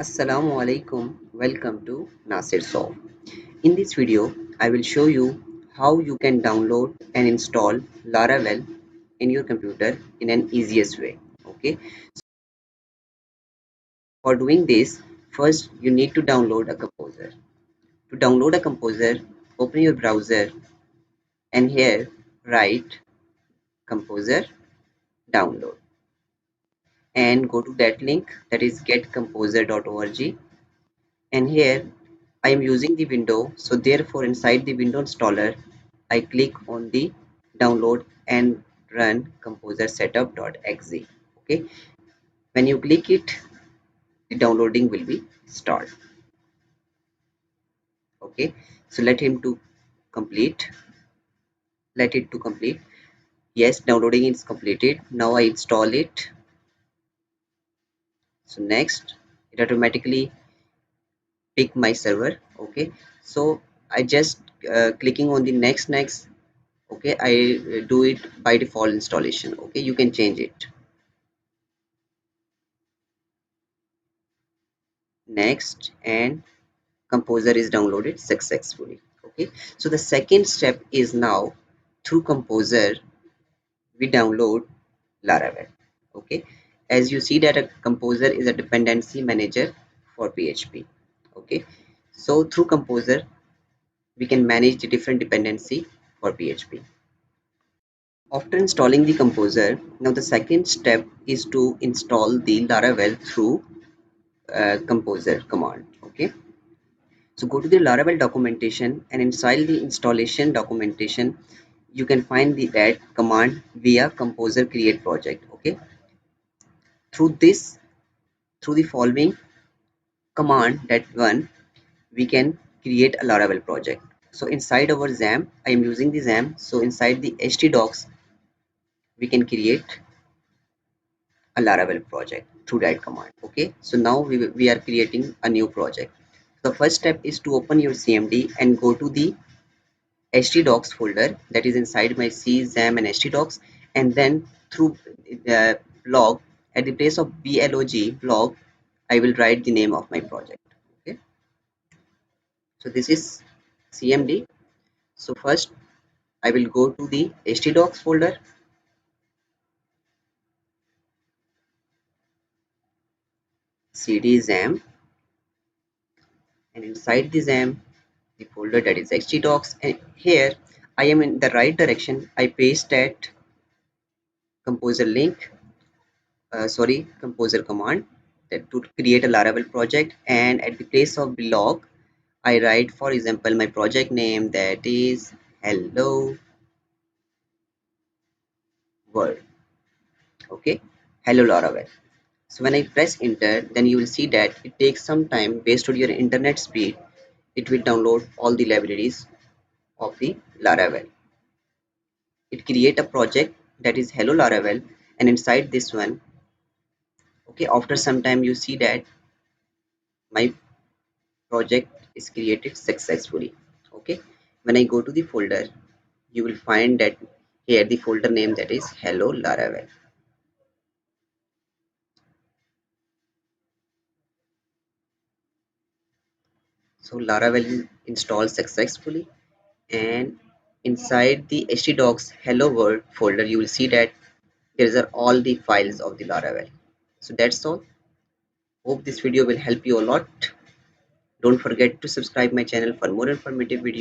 Assalamu alaikum. Welcome to Nasir Solve. In this video, I will show you how you can download and install Laravel in your computer in an easiest way. Okay. For doing this, first you need to download a composer. To download a composer, open your browser and here write composer download and go to that link, that is getcomposer.org, and here I am using the window, so therefore inside the window installer I click on the download and run composer setup.exe. Okay, when you click it, the downloading will be start. Okay, so let it to complete. Yes, downloading is completed. Now I install it. So next, it automatically pick my server. Okay, so I just clicking on the next. Okay, I do it by default installation. Okay, you can change it. Next, and composer is downloaded successfully. Okay, so the second step is now through composer we download Laravel. Okay, as you see that a composer is a dependency manager for PHP. Okay, so through composer we can manage the different dependency for PHP. After installing the composer, now the second step is to install the Laravel through composer command. Okay, so go to the Laravel documentation, and inside the installation documentation you can find the that command via composer create project. Okay, through this, through the following command, that one we can create a Laravel project. So inside our XAMPP, I am using the XAMPP, so inside the htdocs we can create a Laravel project through that command. Okay, so now we are creating a new project. The first step is to open your CMD and go to the htdocs folder that is inside my C, XAMPP and htdocs, and then through the blog, at the place of blog I will write the name of my project. Okay, so this is CMD. So first I will go to the htdocs folder, cd XAMPP, and inside the XAMPP the folder that is htdocs, and here I am in the right direction. I paste that composer link, composer command, that to create a Laravel project, and at the place of blog I write, for example, my project name, that is hello world. Okay, hello Laravel. So when I press enter, then you will see that it takes some time. Based on your internet speed, it will download all the libraries of the Laravel. It create a project that is hello Laravel, and inside this one, okay, after some time you see that my project is created successfully. Okay, when I go to the folder, you will find that here the folder name, that is hello Laravel. So Laravel is installed successfully, and inside the htdocs hello world folder you will see that there are all the files of the Laravel. So that's all. Hope this video will help you a lot. Don't forget to subscribe my channel for more informative videos.